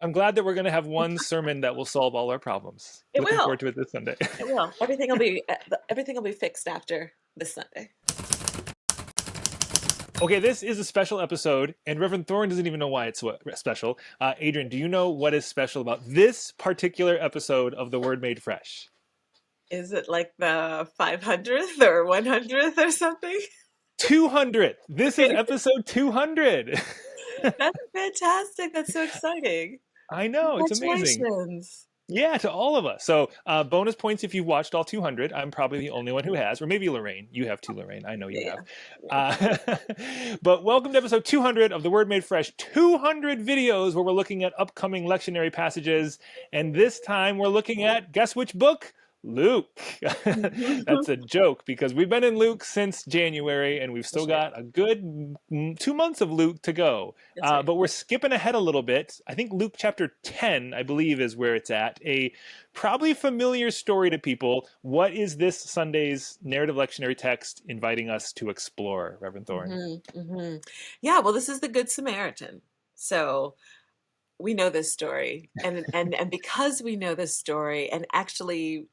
I'm glad that we're going to have one sermon that will solve all our problems. It Looking will. forward to it this Sunday. It will. Everything will be fixed after this Sunday. Okay, this is a special episode, and Reverend Thorne doesn't even know why it's special. Adrian, do you know what is special about this particular episode of The Word Made Fresh? Is it like the 500th or 100th or something? 200th. This is Okay. episode 200. That's fantastic. That's so exciting. I know, it's amazing. Congratulations. Yeah, to all of us. So, bonus points if you've watched all 200. I'm probably the only one who has, or maybe Lorraine. You have too, Lorraine. I know you Yeah, have. yeah. Uh, but welcome to episode 200 of The Word Made Fresh. 200 videos where we're looking at upcoming lectionary passages. And this time we're looking at, guess which book? Luke. Yeah. That's a joke because we've been in Luke since January and we've That's still right. got a good 2 months of Luke to go. That's right. But we're skipping ahead a little bit. I think Luke chapter 10, I believe, is where it's at. A probably familiar story to people. What is this Sunday's narrative lectionary text inviting us to explore, Reverend Thorne? Yeah, well, this is the Good Samaritan. So we know this story. And because we know this story, and actually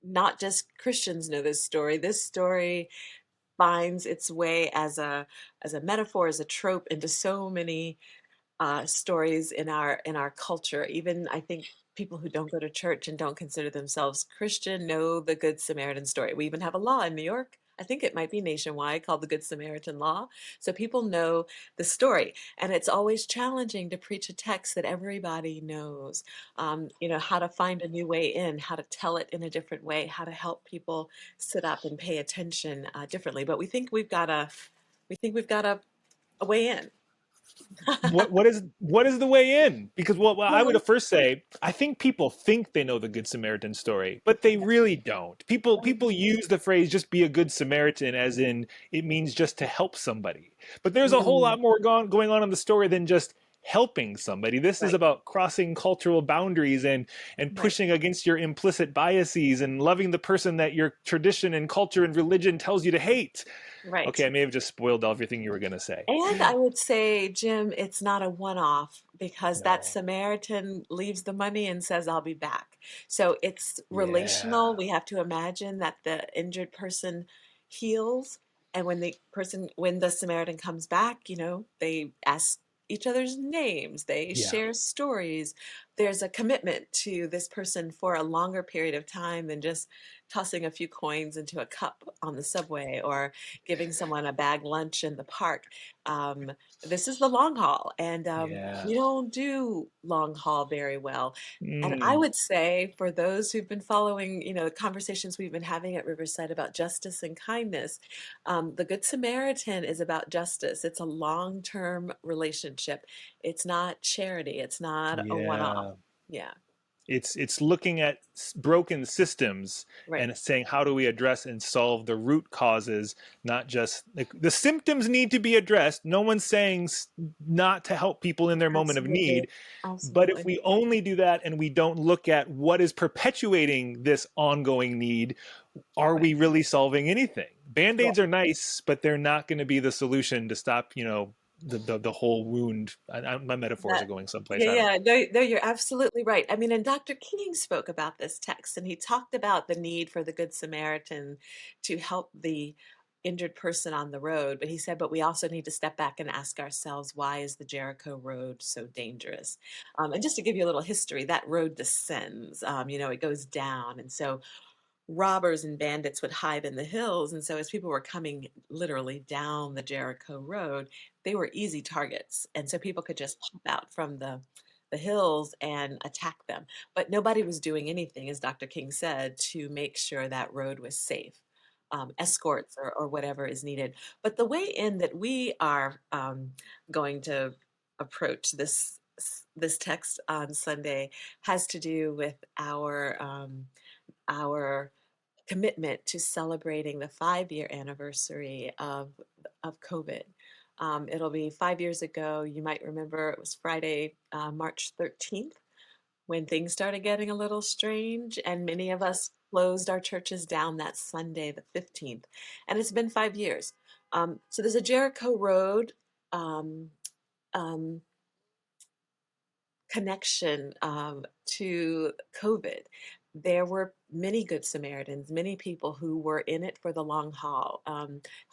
not just Christians know this story finds its way as a metaphor, as a trope into so many stories in our culture. Even I think people who don't go to church and don't consider themselves Christian know the Good Samaritan story. We even have a law in New York. I think it might be nationwide called the Good Samaritan Law. So people know the story, and it's always challenging to preach a text that everybody knows. How to find a new way in, how to tell it in a different way, how to help people sit up and pay attention differently. But we think we've got a way in. What is the way in? Because well, I would Well, first say I think people think they know the Good Samaritan story, but they really don't. People use the phrase "just be a good Samaritan" as in it means just to help somebody. But there's a whole Mm, lot more going on in the story than just helping somebody. This is right, about crossing cultural boundaries and right, pushing against your implicit biases and loving the person that your tradition and culture and religion tells you to hate. right. Okay, I may have just spoiled everything you were going to say. And I would say, Jim, it's not a one-off because that No. Samaritan leaves the money and says, I'll be back. So it's relational. Yeah. We have to imagine that the injured person heals. And when the Samaritan comes back, they ask each other's names, they Yeah. share stories. There's a commitment to this person for a longer period of time than just tossing a few coins into a cup on the subway or giving someone a bag lunch in the park. Um, this is the long haul, and Yeah. we don't do long haul very well. And I Mm. would say for those who've been following, the conversations we've been having at Riverside about justice and kindness, the Good Samaritan is about justice. It's a long-term relationship. It's not charity. It's not a one-off. Yeah. Yeah, It's looking at broken systems right, and saying how do we address and solve the root causes, not just like the symptoms need to be addressed. No one's saying not to help people in their moment of absolutely, need, but if absolutely. we only do that and we don't look at what is perpetuating this ongoing need, are we Right. really solving anything? Yeah. Band-aids are nice, but they're not going to be the solution to stop, the whole wound. My metaphors are That going someplace. yeah, I don't yeah. know. No, no, you're absolutely right. I mean, and Dr. King spoke about this text, and he talked about the need for the Good Samaritan to help the injured person on the road. But he said, but we also need to step back and ask ourselves, why is the Jericho road so dangerous? And just to give you a little history, that road descends. It goes down, and so robbers and bandits would hide in the hills. And so, as people were coming literally down the Jericho road, they were easy targets. And so, people could just pop out from the hills and attack them. But nobody was doing anything, as Dr. King said, to make sure that road was safe. Escorts or whatever is needed. But the way in that we are going to approach this text on Sunday has to do with our commitment to celebrating the 5-year anniversary of COVID. It'll be 5 years ago. You might remember it was Friday, March 13th, when things started getting a little strange, and many of us closed our churches down that Sunday, the 15th. And it's been 5 years. So there's a Jericho Road um, um, connection to COVID. There were many Good Samaritans, many people who were in it for the long haul,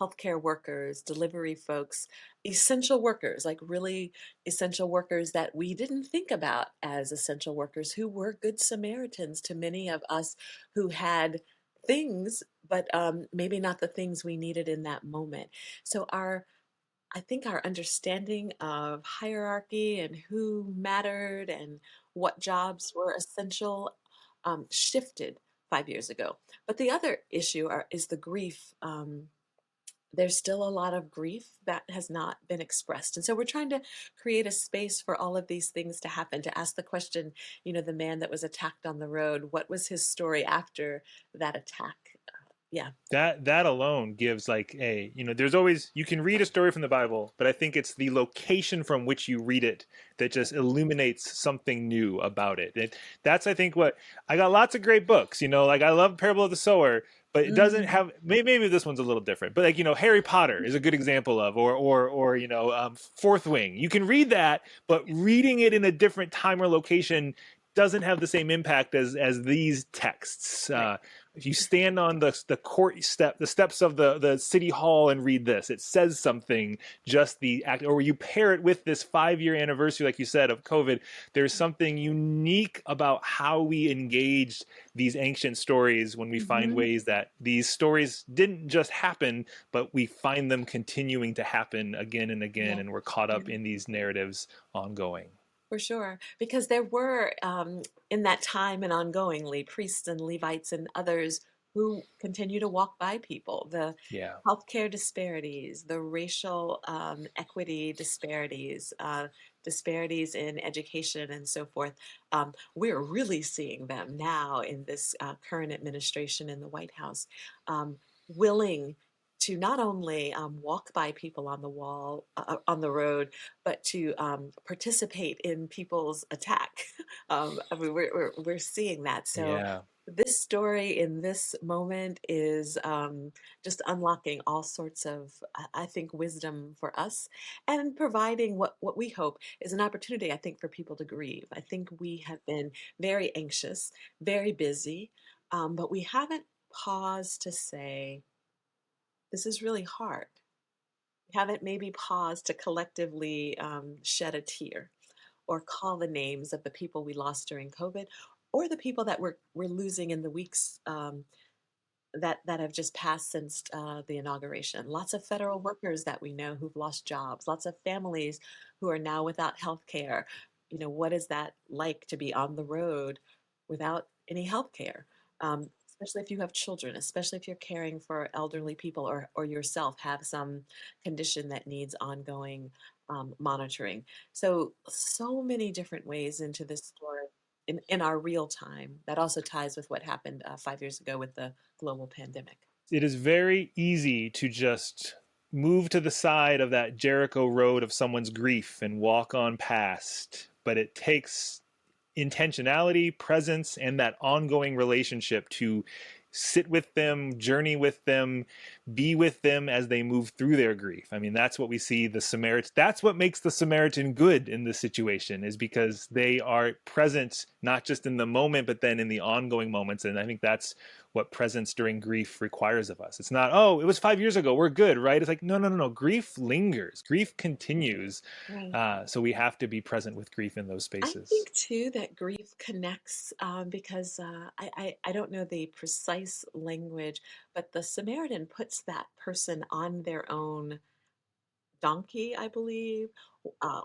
healthcare workers, delivery folks, essential workers, like really essential workers that we didn't think about as essential workers, who were Good Samaritans to many of us who had things, but maybe not the things we needed in that moment. So I think our understanding of hierarchy and who mattered and what jobs were essential shifted 5 years ago. But the other issue is the grief. There's still a lot of grief that has not been expressed. And so we're trying to create a space for all of these things to happen, to ask the question, the man that was attacked on the road, what was his story after that attack? Yeah. That alone gives like there's always, you can read a story from the Bible, but I think it's the location from which you read it that just illuminates something new about it. That's, I think, what I got. Lots of great books, like I love Parable of the Sower, but it doesn't Mm, have, maybe this one's a little different, but like Harry Potter is a good example of, or Fourth Wing. You can read that, but reading it in a different time or location doesn't have the same impact as these texts. right. If you stand on the steps of the city hall and read this, it says something. Just the act, or you pair it with this 5-year anniversary, like you said, of COVID. There's something unique about how we engaged these ancient stories when we find Mhm. ways that these stories didn't just happen, but we find them continuing to happen again and again, Yeah. and we're caught Yeah. up in these narratives ongoing. For sure, because there were in that time and ongoingly priests and Levites and others who continue to walk by people. The Yeah. healthcare disparities, the racial equity disparities, disparities in education, and so forth. We're really seeing them now in this current administration in the White House, willing to not only walk by people on the wall, on the road, but to participate in people's attack. I mean, we're seeing that. So Yeah. this story in this moment is just unlocking all sorts of, I think, wisdom for us, and providing what we hope is an opportunity, I think, for people to grieve. I think we have been very anxious, very busy, but we haven't paused to say, this is really hard. We haven't maybe paused to collectively shed a tear or call the names of the people we lost during COVID, or the people that we're losing in the weeks that have just passed since the inauguration. Lots of federal workers that we know who've lost jobs. Lots of families who are now without health care. What is that like to be on the road without any health care? Especially if you have children, especially if you're caring for elderly people, or yourself have some condition that needs ongoing monitoring. So many different ways into this story in our real time that also ties with what happened 5 years ago with the global pandemic. It is very easy to just move to the side of that Jericho road of someone's grief and walk on past, but it takes intentionality, presence, and that ongoing relationship to sit with them, journey with them, be with them as they move through their grief. I mean, that's what we see the Samaritan. That's what makes the Samaritan good in this situation, is because they are present not just in the moment, but then in the ongoing moments. And I think that's what presence during grief requires of us. It's not, oh, it was 5 years ago, we're good, right? It's like, no, no, no, no. Grief lingers. Grief continues. Right. So we have to be present with grief in those I spaces. think too that grief connects because I don't know the precise language, but the Samaritan puts that person on their own donkey, I believe,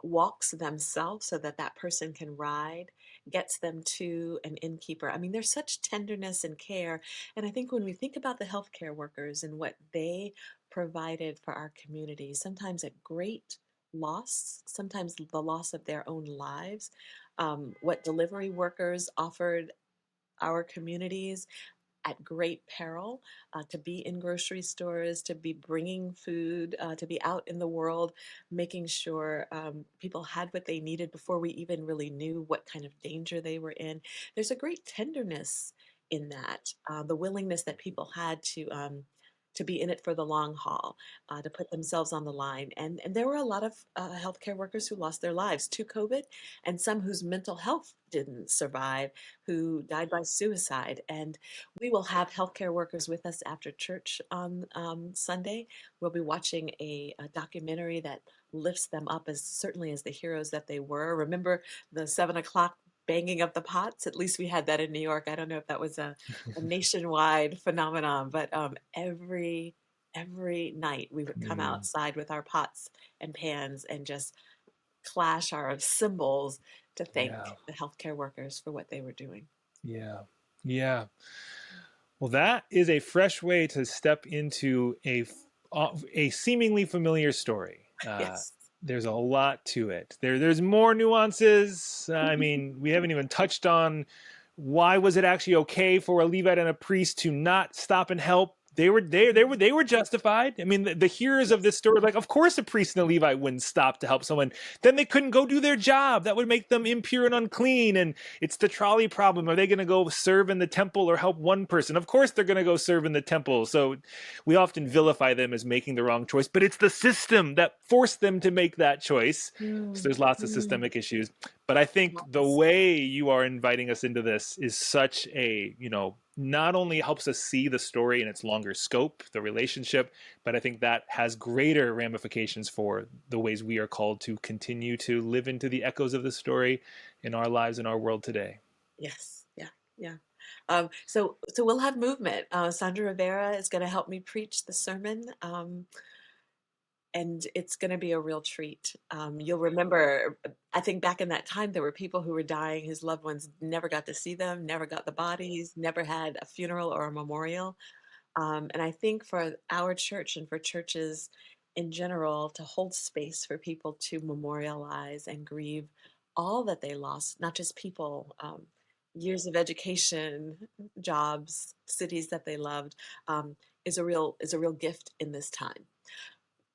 walks themselves so that that person can ride, gets them to an innkeeper. I mean, there's such tenderness and care. And I think when we think about the healthcare workers and what they provided for our community, sometimes at great loss, sometimes the loss of their own lives, what delivery workers offered our communities at great peril, to be in grocery stores, to be bringing food, to be out in the world, making sure people had what they needed before we even really knew what kind of danger they were in. There's a great tenderness in that, the willingness that people had to be in it for the long haul, to put themselves on the line. And there were a lot of healthcare workers who lost their lives to COVID, and some whose mental health didn't survive, who died by suicide. And we will have healthcare workers with us after church on Sunday. We'll be watching a documentary that lifts them up as certainly as the heroes that they were. Remember the 7 o'clock banging of the pots? At least we had that in New York. I don't know if that was a nationwide phenomenon, but every night we would come Mm, outside with our pots and pans and just clash our cymbals to thank yeah. the healthcare workers for what they were doing. Yeah. Yeah. Well, that is a fresh way to step into a seemingly familiar story. Yes. There's a lot to it. There's more nuances. I mean, we haven't even touched on why was it actually okay for a Levite and a priest to not stop and help. They were justified. I mean, the hearers of Yes. this story, like, of course, a priest and a Levite wouldn't stop to help someone. Then they couldn't go do their job. That would make them impure and unclean. And it's the trolley problem. Are they going to go serve in the temple or help one person? Of course, they're going to go serve in the temple. So we often vilify them as making the wrong choice, but it's the system that forced them to make that choice. So Mm, there's lots of mm, systemic issues. But I think the yes. way you are inviting us into this is such a, not only helps us see the story in its longer scope, the relationship, but I think that has greater ramifications for the ways we are called to continue to live into the echoes of the story in our lives, in our world today. Yes. Yeah. Yeah. So we'll have movement. Sandra Rivera is going to help me preach the sermon. And it's going to be a real treat. You'll remember, I think back in that time, there were people who were dying, his loved ones never got to see them, never got the bodies, never had a funeral or a memorial. And I think for our church and for churches in general to hold space for people to memorialize and grieve all that they lost, not just people, years of education, jobs, cities that they loved, is a real gift in this time.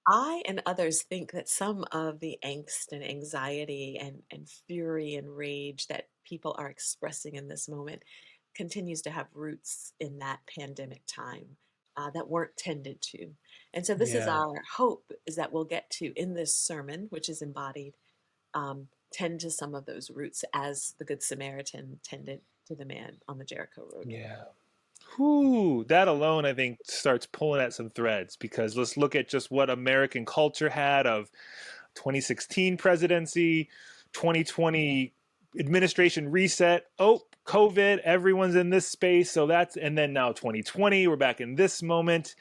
I and others think that some of the angst and anxiety and fury and rage that people are expressing in this moment continues to have roots in that pandemic time that weren't tended to. And so this is Yeah. our hope is that we'll get to, in this sermon, which is embodied, tend to some of those roots as the Good Samaritan tended to the man on the Jericho Road. Yeah. Whew, that alone, I think, starts pulling at some threads because let's look at just what American culture had of 2016 presidency, 2020 administration reset. Oh, COVID, everyone's in this space. So and then now 2020, we're back in this moment.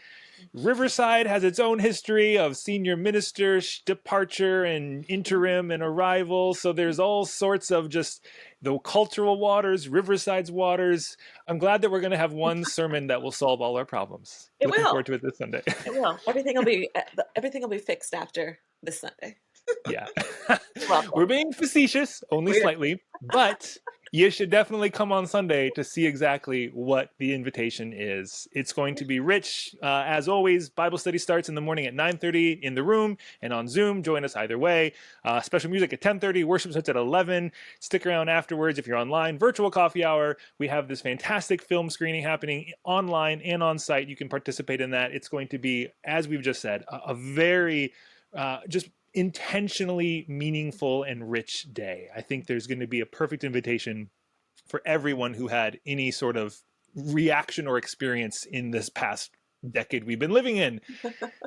Riverside has its own history of senior minister departure and interim and arrival. So there's all sorts of just the cultural waters, Riverside's waters. I'm glad that we're going to have one sermon that will solve all our problems. It Looking will. forward to it this Sunday. It will. Everything will be fixed after this Sunday. Yeah. You're We're welcome. being facetious, only We're slightly, but you should definitely come on Sunday to see exactly what the invitation is. It's going to be rich. As always, Bible study starts in the morning at 9:30 in the room and on Zoom. Join us either way. Special music at 10:30. Worship starts at 11. Stick around afterwards if you're online. Virtual coffee hour. We have this fantastic film screening happening online and on site. You can participate in that. It's going to be, as we've just said, a very just intentionally meaningful and rich day. I think there's going to be a perfect invitation for everyone who had any sort of reaction or experience in this past decade we've been living in.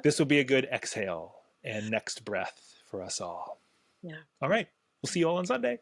This will be a good exhale and next breath for us all. Yeah. All right. We'll see you all on Sunday.